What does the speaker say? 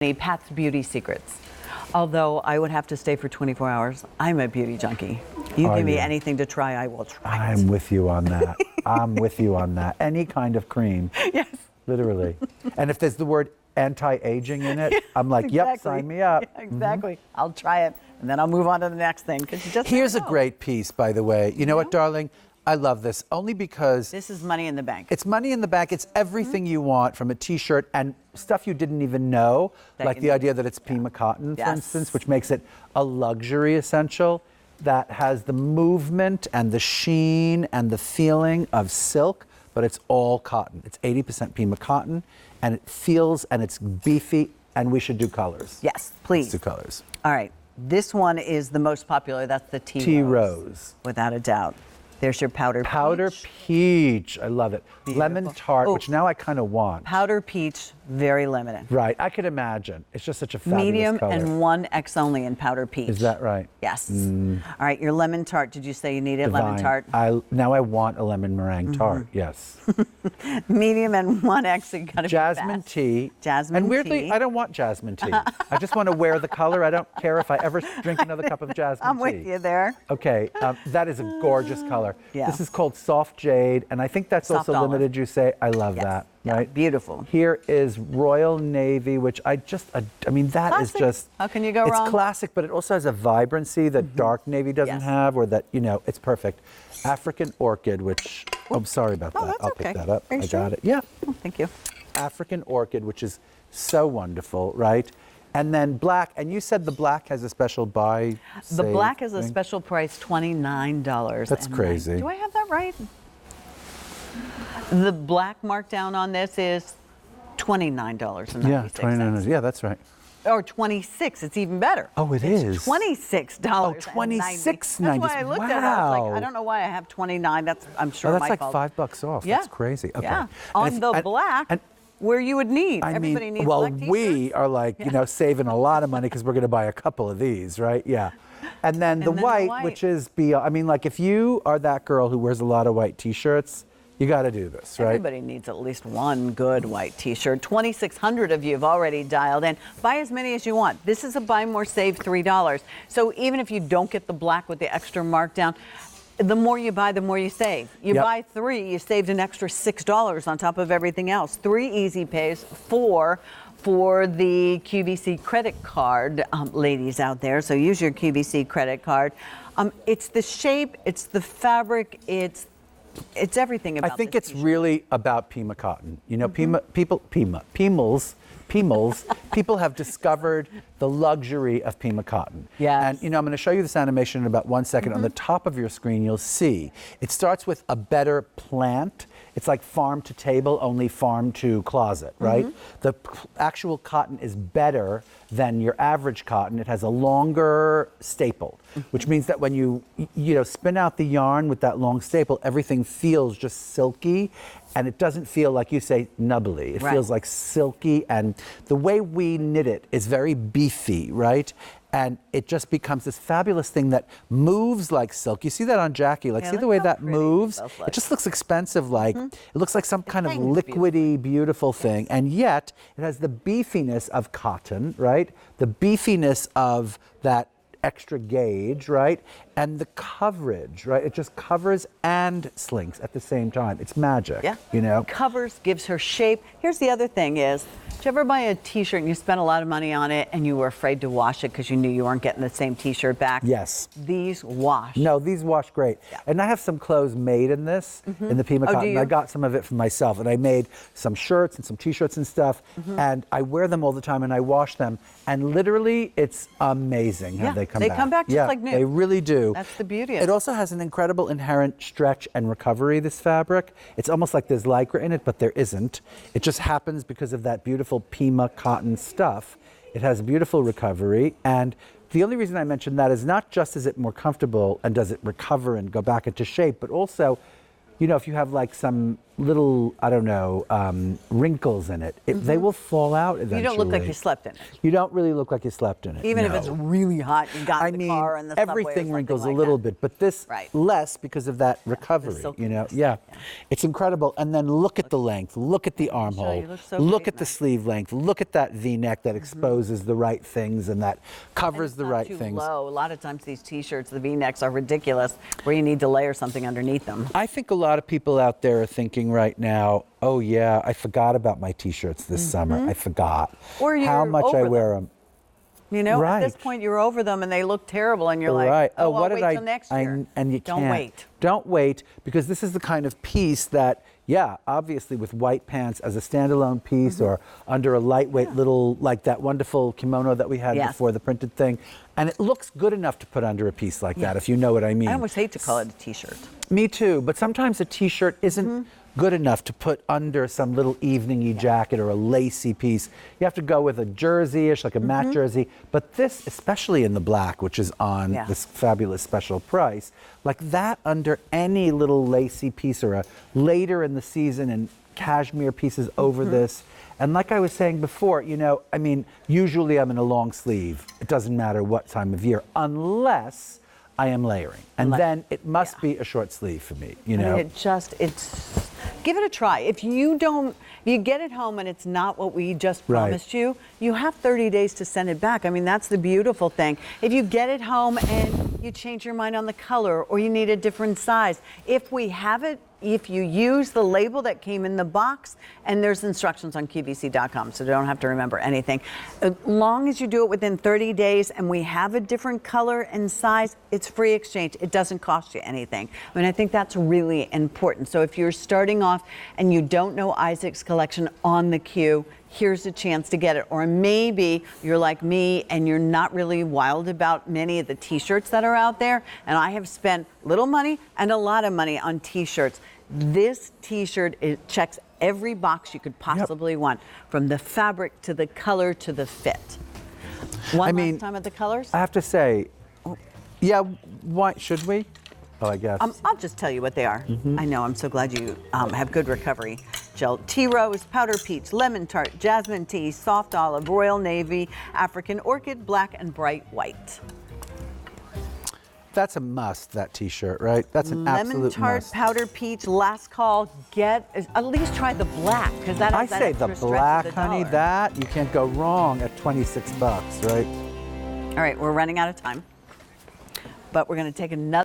Pat's Beauty Secrets. Although I would have to stay for 24 hours. I'm a beauty junkie. You give me anything to try, I will try it. I'm with you on that. I'm with you on that. Any kind of cream. Yes. Literally. And if there's the word anti-aging in it, I'm like, Exactly. yep, sign me up. Yeah, exactly. I'll try it, and then I'll move on to the next thing. Here's a great piece, by the way. You know what, darling? I love this, only because this is money in the bank. It's money in the bank. It's everything you want from a t-shirt and stuff you didn't even know, like the idea that it's Pima cotton, for instance, which makes it a luxury essential that has the movement and the sheen and the feeling of silk, but it's all cotton. It's 80% Pima cotton, and it feels and it's beefy, and we should do colors. Yes, please. Let's do colors. All right. This one is the most popular. That's the Tea Rose. Without a doubt. There's your powder peach. Powder peach. I love it. Beautiful. Lemon tart, which now I kind of want. Powder peach, very limited. Right. I could imagine. It's just such a fabulous Medium color. and 1X only in powder peach. Is that right? Yes. All right, your lemon tart. Did you say you needed lemon tart? Now I want a lemon meringue tart. Yes. Medium and 1X. You gotta Jasmine tea. Jasmine and weirdly, tea. I don't want jasmine tea. I just want to wear the color. I don't care if I ever drink another cup of jasmine tea. I'm with you there. Okay, that is a gorgeous color. Yeah. This is called soft jade, and I think that's Soft also olive. limited. You say, I love that. Yeah, right? beautiful. Here is Royal Navy, which I mean, that Classic. is just. How can you go wrong? It's classic, but it also has a vibrancy that dark navy doesn't have, or that, it's perfect. African orchid, which, I'm sorry about that. that's I'll okay. pick that up. Are you I sure? got it. Yeah. Oh, thank you. African orchid, which is so wonderful, right? And then black, and you said the black has a special buy. The black is a thing? special price, $29. That's crazy. Do I have that right? The black markdown on this is $29.96. Yeah, 29. Yeah, that's right. Or 26. It's even better. Oh, it's $26. Oh, $26.90. That's why I looked at it. I was like, I don't know why I have 29. I'm sure that's my like fault. $5 off. Yeah. That's crazy. Okay. Yeah. On the black, where you would need. Everybody needs black t-shirts. We are like, saving a lot of money because we're going to buy a couple of these, right? Yeah. And then the white, which is like if you are that girl who wears a lot of white t-shirts, you got to do this, right? Everybody needs at least one good white t-shirt. 2,600 of you have already dialed in. Buy as many as you want. This is a buy more, save $3. So even if you don't get the black with the extra markdown, the more you buy, the more you save. You buy 3, you saved an extra $6 on top of everything else. 3 easy pays, 4 for the QVC credit card, ladies out there. So use your QVC credit card. It's the shape, it's the fabric, it's everything about. I think it's really about Pima cotton. People have discovered the luxury of Pima cotton. Yes. And I'm going to show you this animation in about 1 second. On the top of your screen, you'll see it starts with a better plant. It's like farm to table, only farm to closet, right? The actual cotton is better than your average cotton. It has a longer staple, which means that when you spin out the yarn with that long staple, everything feels just silky, and it doesn't feel, like you say, nubbly. It feels like silky, and the way we knit it is very beefy, right? And it just becomes this fabulous thing that moves like silk. You see that on Jackie? Like, see the way that moves? It just looks expensive, like it looks like some kind of liquidy, beautiful thing. And yet, it has the beefiness of cotton, right? The beefiness of that extra gauge, right? And the coverage, right? It just covers and slinks at the same time. It's magic, Covers, gives her shape. Here's the other thing is, did you ever buy a t-shirt and you spent a lot of money on it and you were afraid to wash it because you knew you weren't getting the same t-shirt back? Yes. These wash. No, these wash great. Yeah. And I have some clothes made in this, in the Pima cotton. I got some of it for myself, and I made some shirts and some t-shirts and stuff, and I wear them all the time and I wash them, and literally it's amazing how they come back. They come back just like new. They really do. That's the beauty of it. It also has an incredible inherent stretch and recovery, this fabric. It's almost like there's Lycra in it, but there isn't. It just happens because of that beautiful Pima cotton stuff. It has beautiful recovery, and the only reason I mention that is not just is it more comfortable and does it recover and go back into shape, but also, if you have like some little, I don't know, wrinkles in it, they will fall out eventually. You don't look like you slept in it. You don't really look like you slept in it. Even if no. it's really hot, you got in the car and the subway or everything something wrinkles like a little that. bit, but this Right. less because of that recovery. You know, silkiness. it's incredible. And then look at the length, look at the armhole, you look so look great at in the that. sleeve length, look at that V-neck that exposes the right things and that covers It's the not right too things. low. A lot of times these T-shirts, the V-necks are ridiculous, where you need to layer something underneath them. I think a lot of people out there are thinking right now, oh yeah, I forgot about my T-shirts this summer. I forgot Or you're how much I over wear them. them. You know, at this Right. point, you're over them and they look terrible, and you're Right. like, oh, what I'll did wait till next year. And you Don't can't. wait. Don't wait, because this is the kind of piece that, yeah, obviously with white pants as a standalone piece or under a lightweight little, like that wonderful kimono that we had Yes. before, the printed thing. And it looks good enough to put under a piece like that, if you know what I mean. I almost hate to call it a T-shirt. Me too, but sometimes a T-shirt isn't good enough to put under some little evening-y jacket or a lacy piece. You have to go with a jersey-ish, like a matte jersey. But this, especially in the black, which is on this fabulous special price, like that under any little lacy piece or a later in the season and cashmere pieces over this. And like I was saying before, you know, I mean, usually I'm in a long sleeve. It doesn't matter what time of year, unless I am layering. And then it must be a short sleeve for me, you know. I mean, give it a try. If you get it home and it's not what we just promised you, you have 30 days to send it back. I mean, that's the beautiful thing. If you get it home and you change your mind on the color or you need a different size, if we have it, if you use the label that came in the box, and there's instructions on QVC.com, so you don't have to remember anything. As long as you do it within 30 days and we have a different color and size, it's free exchange. It doesn't cost you anything. I mean, I think that's really important. So if you're starting off and you don't know Isaac's collection on the Q, here's a chance to get it. Or maybe you're like me and you're not really wild about many of the T-shirts that are out there, and I have spent little money and a lot of money on T-shirts. This T-shirt, it checks every box you could possibly want, from the fabric to the color to the fit. Last time at the colors? I have to say, yeah, why should we? Oh, I guess. I'll just tell you what they are. I know, I'm so glad you have good recovery. Gel tea rose, powder peach, lemon tart, jasmine tea, soft olive, royal navy, African orchid, black and bright white. That's a must, that T-shirt, right? That's an absolute Lemon tart, must. powder peach, last call. At least try the black, because that I has that say the extra stretch of black, the honey, dollar. that you can't go wrong at $26, right? All right, we're running out of time, but we're going to take another